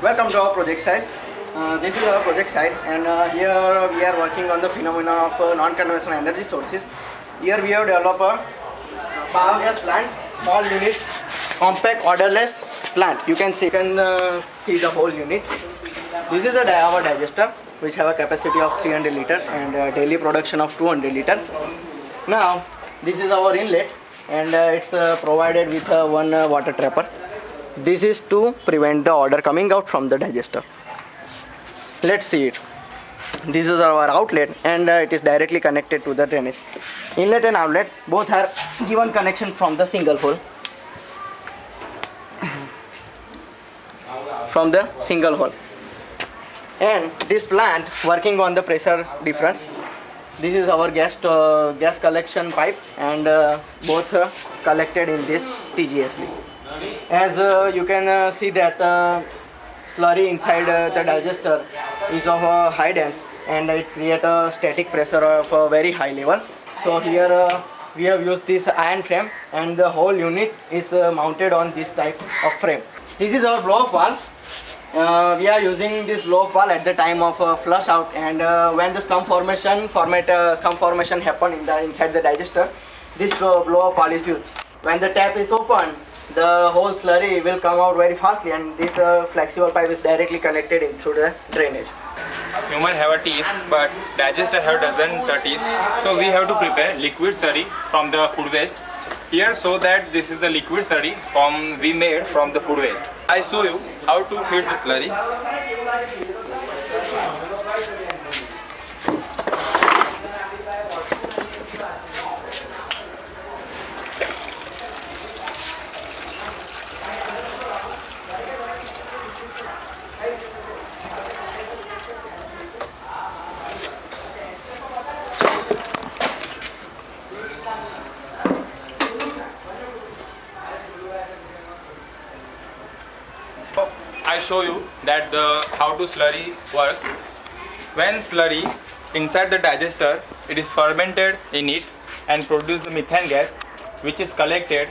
Welcome to our project site. This is our project site, and here we are working on the phenomena of non-conventional energy sources. Here we have developed a biogas plant, small unit, compact orderless plant. You can see the whole unit. This is our digester, which have a capacity of 300 liter and daily production of 200 liter. Now this is our inlet, and it's provided with one water trapper. This is to prevent the odor coming out from the digester. Let's see it. This is our outlet, and it is directly connected to the drainage. Inlet and outlet both are given connection from the single hole. And this plant working on the pressure difference. This is our gas collection pipe, and both collected in this TGSD. As you can see that slurry inside the digester is of a high dense, and it creates a static pressure of a very high level. So here we have used this iron frame, and the whole unit is mounted on this type of frame. This is our blow-off valve. We are using this blow-off valve at the time of flush out, and when the scum formation happen inside the digester, this blow-off valve is used. When the tap is open, the whole slurry will come out very fastly, and this flexible pipe is directly connected into the drainage. Human have a teeth, but digester have doesn't teeth. So we have to prepare liquid slurry from the food waste. Here show that this is the liquid slurry we made from the food waste. I show you how to feed the slurry. I show you that how to slurry works. When slurry inside the digester, it is fermented in it and produce the methane gas, which is collected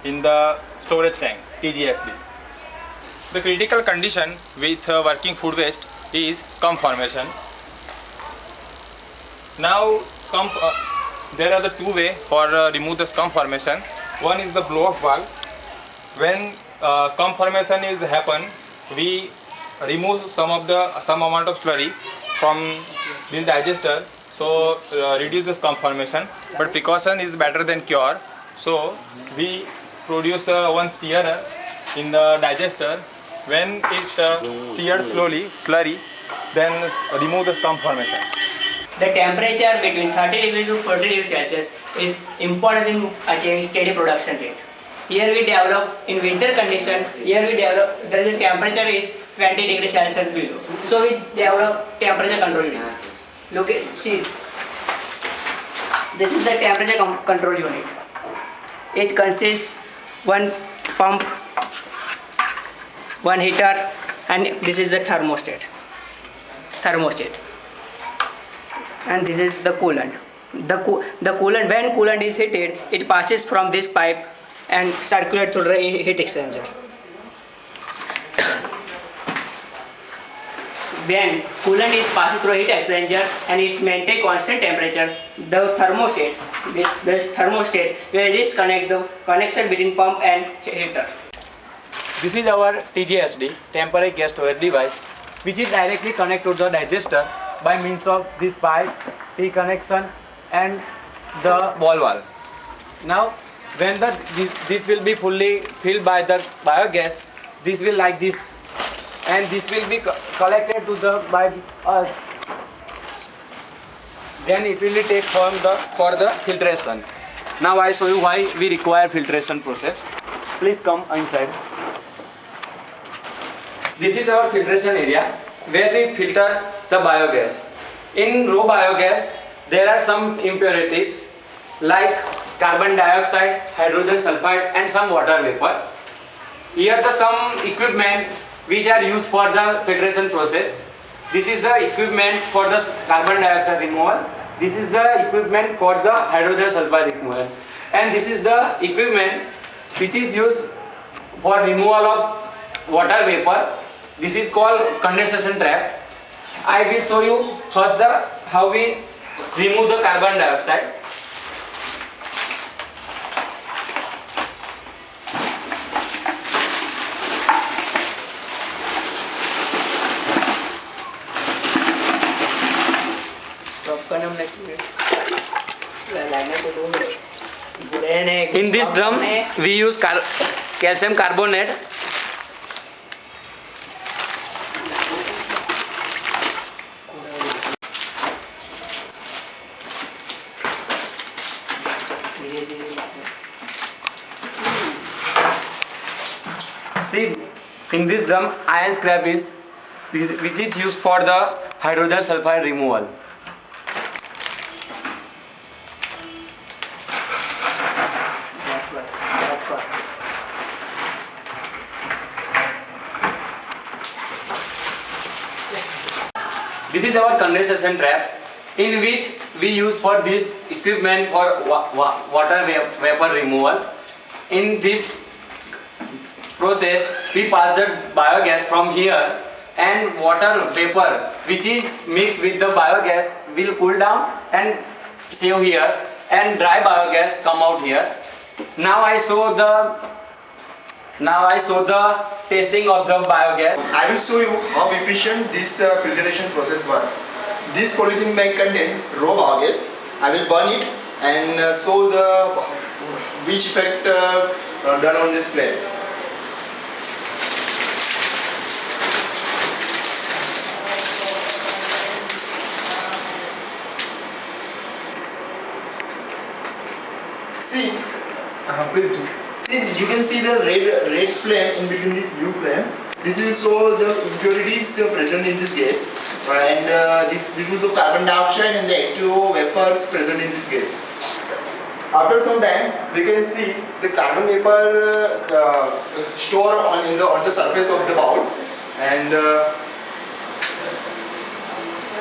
in the storage tank TGSD. The critical condition with working food waste is scum formation. Now there are the two ways for remove the scum formation. One is the blow-off valve. When scum formation is happen, we remove some amount of slurry from this digester, so reduce the scum formation. But precaution is better than cure, so we produce one stirrer in the digester. When it steers slowly slurry, then remove the scum formation. The temperature between 30 degrees to 40 degrees Celsius is important in achieving steady production rate. Here we develop in winter condition. There is a temperature is 20 degrees Celsius below. So we develop temperature control unit. Look at see. This is the temperature control unit. It consists one pump, one heater, and this is the thermostat. And this is the coolant. The coolant, when coolant is heated, it passes from this pipe and circulate through the heat exchanger. When coolant is passes through heat exchanger and it maintains constant temperature, the thermostat, this thermostat will disconnect the connection between pump and heater. This is our TGSD, temporary gas storage device, which is directly connected to the digester by means of this pipe, T connection, and the ball valve. Now, when this will be fully filled by the biogas, this will like this, and this will be collected by us. Then it will take for the filtration. Now I show you why we require filtration process. Please come inside. This is our filtration area where we filter the biogas. In raw biogas, there are some impurities like carbon dioxide, hydrogen sulfide, and some water vapor. Here are some equipment which are used for the filtration process. This is the equipment for the carbon dioxide removal. This is the equipment for the hydrogen sulfide removal. And this is the equipment which is used for removal of water vapor This is called condensation trap. I will show you first how we remove the carbon dioxide. In this drum we use calcium carbonate. See, in this drum iron scrap is which is used for the hydrogen sulfide removal. This is our condensation trap, in which we use for this equipment for water vapor removal. In this process, we pass the biogas from here, and water vapor which is mixed with the biogas will cool down and save here, and dry biogas come out here. Now I show the testing of the biogas. I will show you how efficient this filtration process works. This polythene bag contains raw biogas. I will burn it and show the which effect done on this flame. See, please do. See, you can see the red flame in between this blue flame. This will show the impurities present in this gas, and this will show carbon dioxide and the H2O vapors present in this gas. After some time, we can see the carbon vapor store on the surface of the bowl, and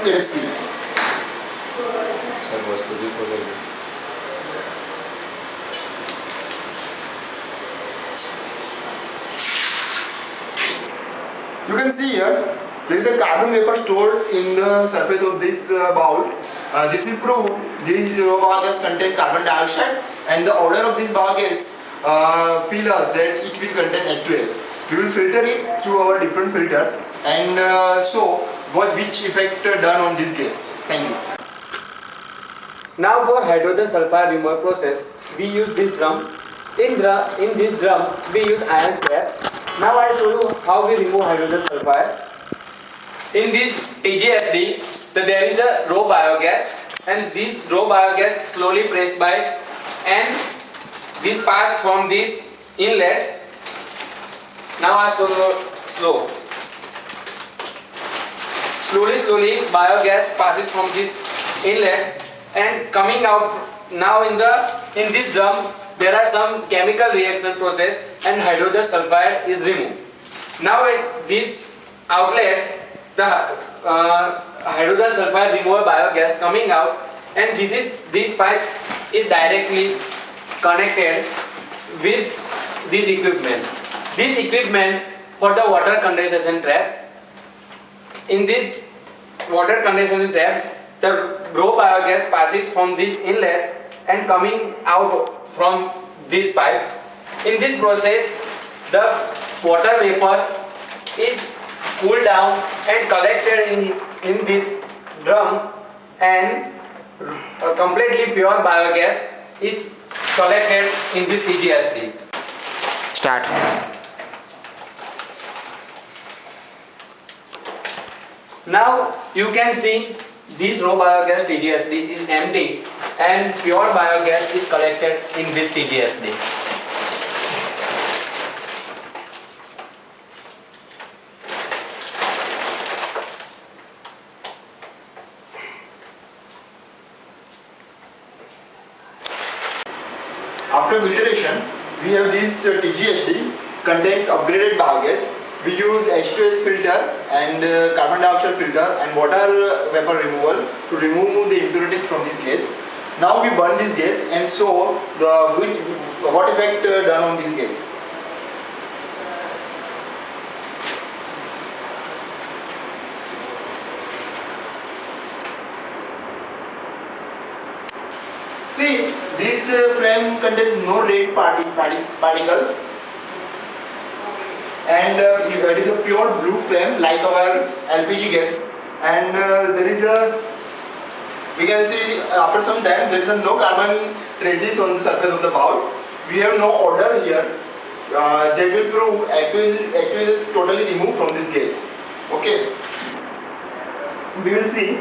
let us see. You can see here, there is a carbon vapor stored in the surface of this bowl. This will prove this raw biogas contain carbon dioxide, and the odor of this biogas feel us that it will contain H2S. We will filter it through our different filters and show which effect done on this gas. Thank you. Now for hydrogen sulfide removal process, we use this drum. In this drum, we use iron scrap. Now I show you how we remove hydrogen sulfide. In this TGSD, there is a raw biogas, and this raw biogas slowly pressed by, and this pass from this inlet. Now I show you slowly biogas passes from this inlet and coming out. Now in this drum there are some chemical reaction process and hydrogen sulfide is removed. Now at this outlet, the hydrogen sulfide removal biogas coming out, and this pipe is directly connected with this equipment. This equipment for the water condensation trap. In this water condensation trap, the raw biogas passes from this inlet and coming out from this pipe. In this process, the water vapor is cooled down and collected in this drum, and a completely pure biogas is collected in this TGSD. Start. Now you can see this raw biogas TGSD is empty and pure biogas is collected in this TGSD. After filtration, we have this TGSD contains upgraded biogas. We use H2S filter and carbon dioxide filter and water vapor removal to remove the impurities from this gas. Now we burn this gas and show what effect done on this gas. See, this flame contains no red particles, and it is a pure blue flame like our LPG gas. And there is a, we can see after some time there is a no carbon traces on the surface of the bowl. We have no odor here. That will prove actually is totally removed from this gas. Okay. We will see.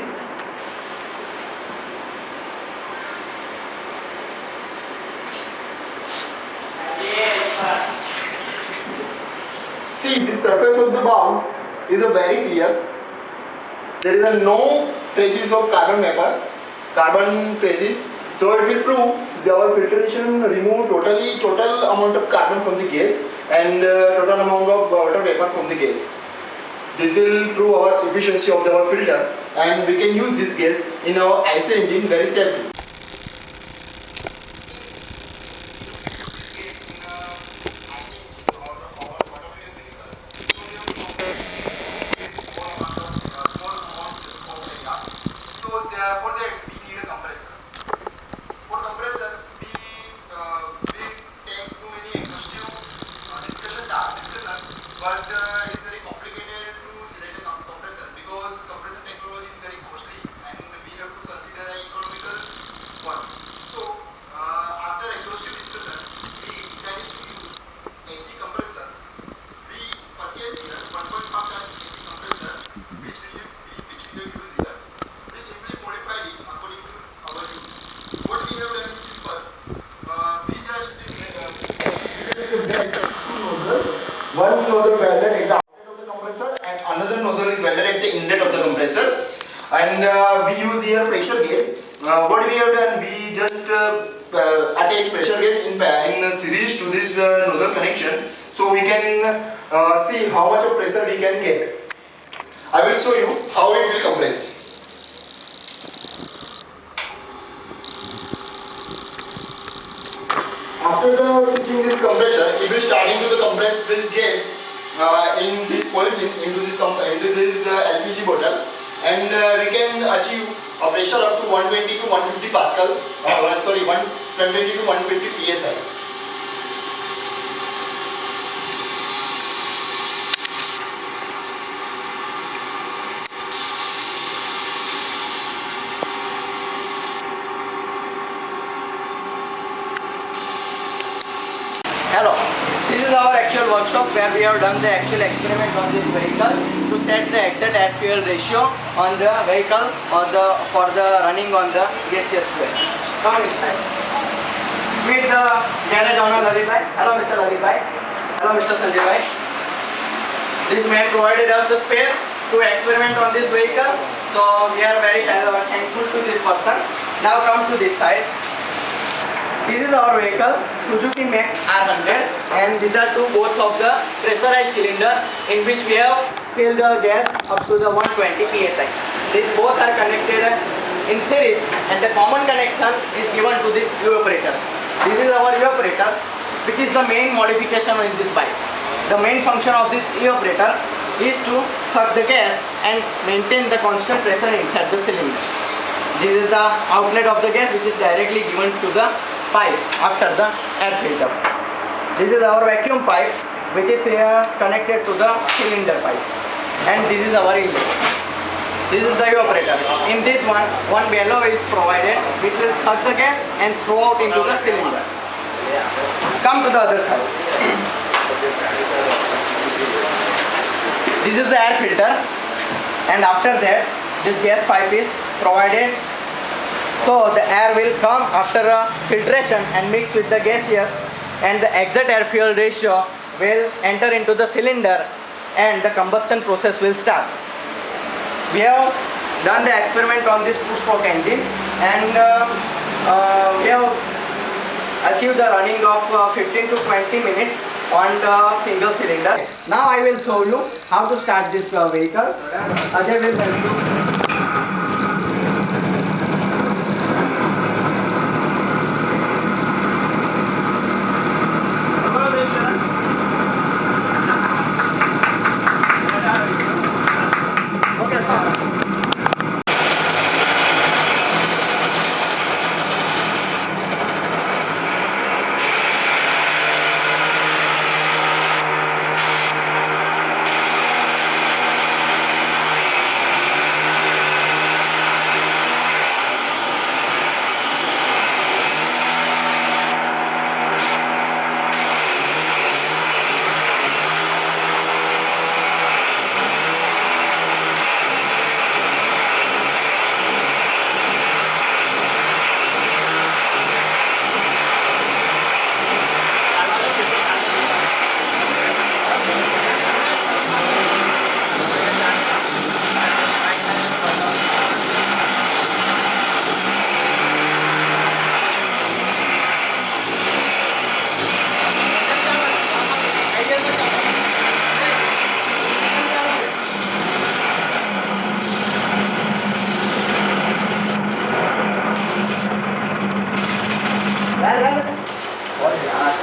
See, the surface of the bowl is a very clear. There is a no traces of carbon vapor, carbon traces. So it will prove our filtration remove total amount of carbon from the gas and total amount of water vapor from the gas. This will prove our efficiency of our filter, and we can use this gas in our IC engine very safely. One nozzle welded at the outlet of the compressor and another nozzle is welded at the inlet of the compressor, and we use here pressure gauge. What we have done, we just attach pressure gauge in series to this nozzle connection, so we can see how much of pressure we can get. I will show you how it will compress. After switching this compressor, it will starting to compress this gas in this polythene into this LPG bottle, and we can achieve a pressure up to 120 to 150 pascal. 120 to 150 psi. Hello, this is our actual workshop where we have done the actual experiment on this vehicle to set the exact air fuel ratio on the vehicle or for the running on the gaseous fuel. Come inside. Meet the garage owner Lalit bhai. Hello Mr. Lalit bhai. Hello Mr. Sanjay bhai. This man provided us the space to experiment on this vehicle, so we are very thankful to this person. Now come to this side. This is our vehicle, Suzuki Max R100, and these are both of the pressurized cylinder in which we have filled the gas up to the 120 psi. These both are connected in series, and the common connection is given to this evaporator. This is our evaporator, which is the main modification in this bike. The main function of this evaporator is to suck the gas and maintain the constant pressure inside the cylinder. This is the outlet of the gas, which is directly given to the pipe after the air filter. This is our vacuum pipe, which is connected to the cylinder pipe, and this is our inlet. This is the evaporator. In this one bellow is provided which will suck the gas and throw out into the cylinder. Come to the other side. This is the air filter, and after that this gas pipe is provided. So the air will come after filtration and mix with the gaseous, and the exact air fuel ratio will enter into the cylinder and the combustion process will start. We have done the experiment on this two-stroke engine, and we have achieved the running of 15 to 20 minutes on the single cylinder. Now I will show you how to start this vehicle. Ajay will help you. यार